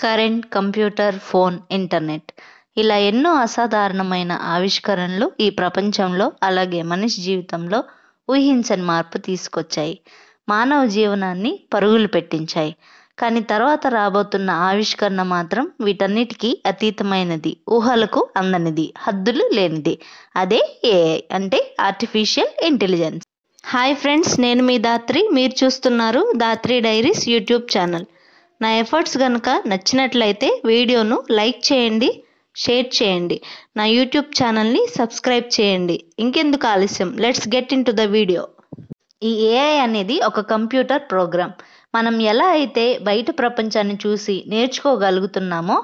Current, computer, phone, internet ఇలా ఎన్నో అసాధారణమైన ఆవిష్కరణలు ఈ ప్రపంచంలో అలాగే మనిషి జీవితంలో ఊహించని మార్పు తీసుకొచ్చాయి. మానవ జీవనాన్ని పరుగులు పెట్టించాయి. కానీ తర్వాత రాబోతున్న ఆవిష్కరణ మాత్రం వీటన్నిటికీ అతీతమైనది, ఊహలకు అందనిది, హద్దులు లేనిది. అదే ఏఐ అంటే ఆర్టిఫిషియల్ ఇంటెలిజెన్స్. హాయ్ ఫ్రెండ్స్, నేను మీ దాత్రి. మీరు చూస్తున్నారు దాత్రి డైరీస్ యూట్యూబ్ ఛానల్. నా ఎఫర్ట్స్ కనుక నచ్చినట్లయితే వీడియోను లైక్ చేయండి, షేర్ చేయండి, నా యూట్యూబ్ ఛానల్ని సబ్స్క్రైబ్ చేయండి. ఇంకెందుకు ఆలస్యం, let's get in to the video. ఈ ఏఐ అనేది ఒక కంప్యూటర్ ప్రోగ్రామ్. మనం ఎలా అయితే బయట ప్రపంచాన్ని చూసి నేర్చుకోగలుగుతున్నామో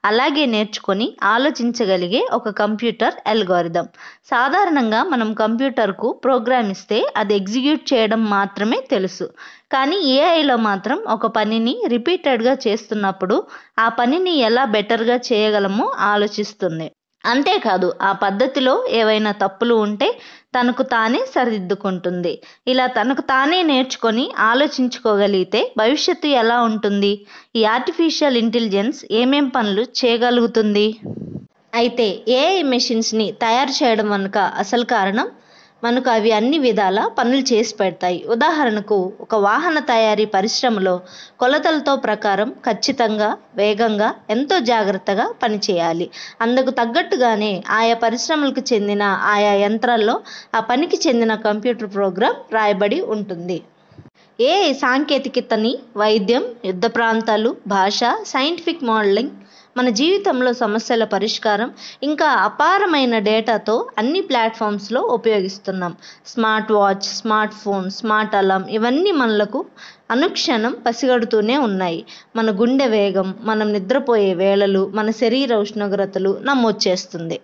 అలాగే నేర్చుకొని ఆలోచించగలిగే ఒక కంప్యూటర్ అల్గోరిథం. సాధారణంగా మనం కంప్యూటర్కు ప్రోగ్రామ్ ఇస్తే అది ఎగ్జిక్యూట్ చేయడం మాత్రమే తెలుసు. కానీ ఏఐలో మాత్రం ఒక పనిని రిపీటెడ్గా చేస్తున్నప్పుడు ఆ పనిని ఎలా బెటర్గా చేయగలమో ఆలోచిస్తుంది. అంతేకాదు, ఆ పద్ధతిలో ఏవైనా తప్పులు ఉంటే తనకు తానే సరిదిద్దుకుంటుంది. ఇలా తనకు తానే నేర్చుకొని ఆలోచించుకోగలిగితే భవిష్యత్తు ఎలా ఉంటుంది? ఈ ఆర్టిఫిషియల్ ఇంటెలిజెన్స్ ఏమేం పనులు చేయగలుగుతుంది? అయితే ఏఐ మెషిన్స్ని తయారు చేయడం వెనుక అసలు కారణం, మనకు అవి అన్ని విధాల పనులు చేసి పెడతాయి. ఉదాహరణకు, ఒక వాహన తయారీ పరిశ్రమలో కొలతలతో ప్రకారం ఖచ్చితంగా, వేగంగా, ఎంతో జాగ్రత్తగా పనిచేయాలి. అందుకు తగ్గట్టుగానే ఆయా పరిశ్రమలకు చెందిన ఆయా యంత్రాల్లో ఆ పనికి చెందిన కంప్యూటర్ ప్రోగ్రాం రాయబడి ఉంటుంది. ఏఐ సాంకేతికతని వైద్యం, యుద్ధ ప్రాంతాలు, భాష, సైంటిఫిక్ మోడలింగ్, మన జీవితంలో సమస్యల పరిష్కారం, ఇంకా అపారమైన డేటాతో అన్ని ప్లాట్ఫామ్స్లో ఉపయోగిస్తున్నాం. Smart watch, smart phone, smart alarm ఇవన్నీ మనలకు అనుక్షణం పసిగడుతూనే ఉన్నాయి. మన గుండె వేగం, మనం నిద్రపోయే వేళలు, మన శరీర ఉష్ణోగ్రతలు నమోదు చేస్తుంది.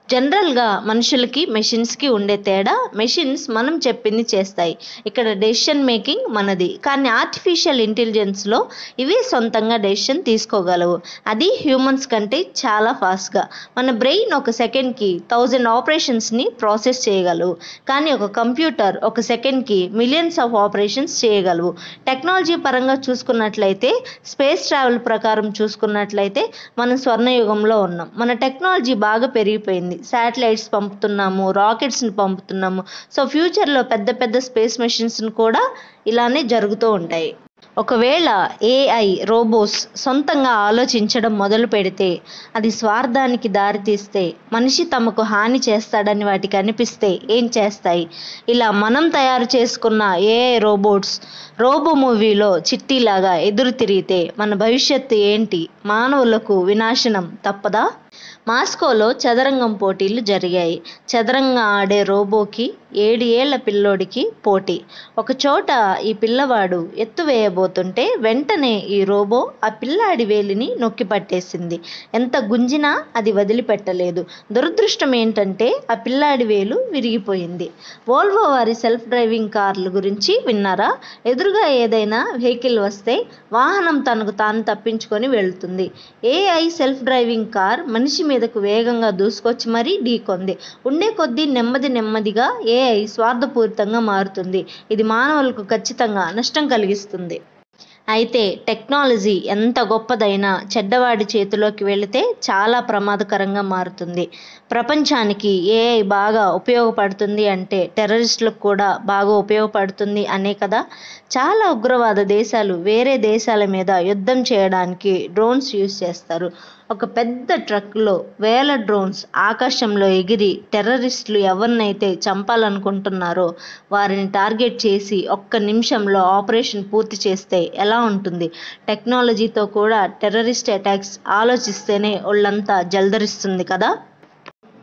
జనరల్గా మనుషులకి మెషిన్స్కి ఉండే తేడా, మెషిన్స్ మనం చెప్పింది చేస్తాయి. ఇక్కడ డెసిషన్ మేకింగ్ మనది. కానీ ఆర్టిఫిషియల్ ఇంటెలిజెన్స్లో ఇవే సొంతంగా డెసిషన్ తీసుకోగలవు. అది హ్యూమన్స్ కంటే చాలా ఫాస్ట్గా. మన బ్రెయిన్ ఒక సెకండ్కి 1000 ఆపరేషన్స్ని ప్రాసెస్ చేయగలవు. కానీ ఒక కంప్యూటర్ ఒక సెకండ్కి మిలియన్స్ ఆఫ్ ఆపరేషన్స్ చేయగలవు. టెక్నాలజీ పరంగా చూసుకున్నట్లయితే, స్పేస్ ట్రావెల్ ప్రకారం చూసుకున్నట్లయితే మనం స్వర్ణయుగంలో ఉన్నాం. మన టెక్నాలజీ బాగా పెరిగిపోయింది. శాటిలైట్స్ పంపుతున్నాము, రాకెట్స్ని పంపుతున్నాము. సో ఫ్యూచర్లో పెద్ద పెద్ద స్పేస్ మిషన్స్ని కూడా ఇలానే జరుగుతూ ఉంటాయి. ఒకవేళ ఏఐ రోబోట్స్ సొంతంగా ఆలోచించడం మొదలు పెడితే, అది స్వార్థానికి దారితీస్తే, మనిషి తమకు హాని చేస్తాడని వాటికి అనిపిస్తే ఏం చేస్తాయి? ఇలా మనం తయారు చేసుకున్న ఏఐ రోబోట్స్ రోబో మూవీలో చిట్టిలాగా ఎదురు తిరిగితే మన భవిష్యత్తు ఏంటి? మానవులకు వినాశనం తప్పదా? మాస్కోలో చదరంగం పోటీలు జరిగాయి. చదరంగం ఆడే రోబోకి 7 ఏళ్ల పిల్లోడికి పోటీ. ఒకచోట ఈ పిల్లవాడు ఎత్తు వేయబోతుంటే వెంటనే ఈ రోబో ఆ పిల్లాడి వేలిని నొక్కి పట్టేసింది. ఎంత గుంజినా అది వదిలిపెట్టలేదు. దురదృష్టం ఏంటంటే ఆ పిల్లాడి వేలు విరిగిపోయింది. వోల్వో వారి సెల్ఫ్ డ్రైవింగ్ కార్ల గురించి విన్నారా? ఎదురుగా ఏదైనా వెహికల్ వస్తే వాహనం తనకు తాను తప్పించుకొని వెళుతుంది. ఏఐ సెల్ఫ్ డ్రైవింగ్ కార్ మనిషి మీదకు వేగంగా దూసుకొచ్చి మరీ ఢీకొంది. ఉండే కొద్దీ నెమ్మదిగా ఏఐ స్వార్థపూరితంగా మారుతుంది. ఇది మానవులకు ఖచ్చితంగా నష్టం కలిగిస్తుంది. అయితే టెక్నాలజీ ఎంత గొప్పదైనా చెడ్డవాడి చేతిలోకి వెళితే చాలా ప్రమాదకరంగా మారుతుంది. ప్రపంచానికి ఏఐ బాగా ఉపయోగపడుతుంది అంటే టెర్రరిస్టులకు కూడా బాగా ఉపయోగపడుతుంది అనే కదా. చాలా ఉగ్రవాద దేశాలు వేరే దేశాల మీద యుద్ధం చేయడానికి డ్రోన్స్ యూజ్ చేస్తారు. ఒక పెద్ద ట్రక్లో వేల డ్రోన్స్ ఆకాశంలో ఎగిరి టెర్రరిస్టులు ఎవరినైతే చంపాలనుకుంటున్నారో వారిని టార్గెట్ చేసి ఒక్క నిమిషంలో ఆపరేషన్ పూర్తి చేస్తే ఎలా ఉంటుంది? టెక్నాలజీతో కూడా టెర్రరిస్ట్ అటాక్స్ ఆలోచిస్తేనే ఒళ్ళంతా జల్దరిస్తుంది కదా.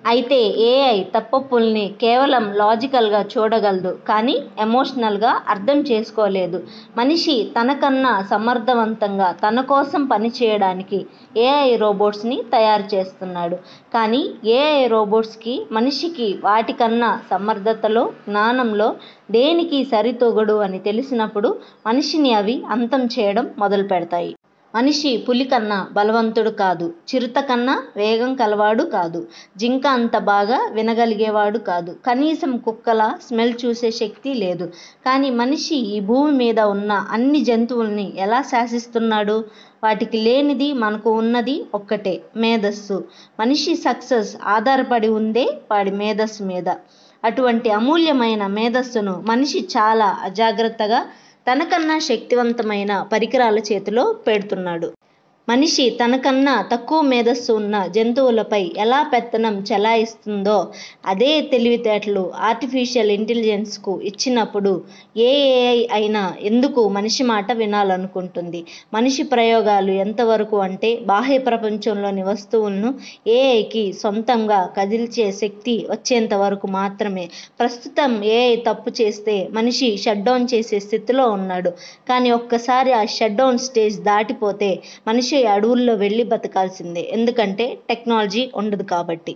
అయితే ఏఐ తప్పొప్పుల్ని కేవలం లాజికల్గా చూడగలదు, కానీ ఎమోషనల్గా అర్థం చేసుకోలేదు. మనిషి తనకన్నా సమర్థవంతంగా తన కోసం పనిచేయడానికి ఏఐ రోబోట్స్ని తయారు చేస్తున్నాడు. కానీ ఏఐ రోబోట్స్కి మనిషికి వాటికన్నా సమర్థతలో, జ్ఞానంలో దేనికి సరితూగడు అని తెలిసినప్పుడు మనిషిని అవి అంతం చేయడం మొదలు పెడతాయి. మనిషి పులి కన్నా బలవంతుడు కాదు, చిరుత కన్నా వేగం కలవాడు కాదు, జింక అంత బాగా వినగలిగేవాడు కాదు, కనీసం కుక్కల స్మెల్ చూసే శక్తి లేదు. కానీ మనిషి ఈ భూమి మీద ఉన్న అన్ని జంతువుల్ని ఎలా శాసిస్తున్నాడు? వాటికి లేనిది మనకు ఉన్నది ఒక్కటే, మేధస్సు. మనిషి సక్సెస్ ఆధారపడి ఉందే వాడి మేధస్సు మీద. అటువంటి అమూల్యమైన మేధస్సును మనిషి చాలా అజాగ్రత్తగా తనకన్నా శక్తివంతమైన పరికరాల చేతిలో పెడుతున్నాడు. మనిషి తనకన్నా తక్కువ మేధస్సు ఉన్న జంతువులపై ఎలా పెత్తనం చెలాయిస్తుందో అదే తెలివితేటలు ఆర్టిఫిషియల్ ఇంటెలిజెన్స్కు ఇచ్చినప్పుడు ఏ ఏఐ అయినా ఎందుకు మనిషి మాట వినాలనుకుంటుంది? మనిషి ప్రయోగాలు ఎంతవరకు అంటే బాహ్య ప్రపంచంలోని వస్తువులను ఏఐకి సొంతంగా కదిల్చే శక్తి వచ్చేంత వరకు మాత్రమే. ప్రస్తుతం ఏఐ తప్పు చేస్తే మనిషి షట్ డౌన్ చేసే స్థితిలో ఉన్నాడు. కానీ ఒక్కసారి ఆ షట్ డౌన్ స్టేజ్ దాటిపోతే మనిషి అడవుల్లో వెళ్ళి బతకాల్సిందే, ఎందుకంటే టెక్నాలజీ ఉండదు కాబట్టి.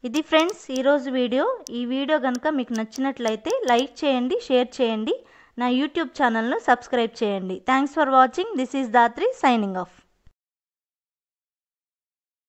ఇది ఫ్రెండ్స్ ఈరోజు వీడియో. ఈ వీడియో కనుక మీకు నచ్చినట్లయితే లైక్ చేయండి, షేర్ చేయండి, నా యూట్యూబ్ ఛానల్ను సబ్స్క్రైబ్ చేయండి. Thanks for watching. This is Dhatri signing off.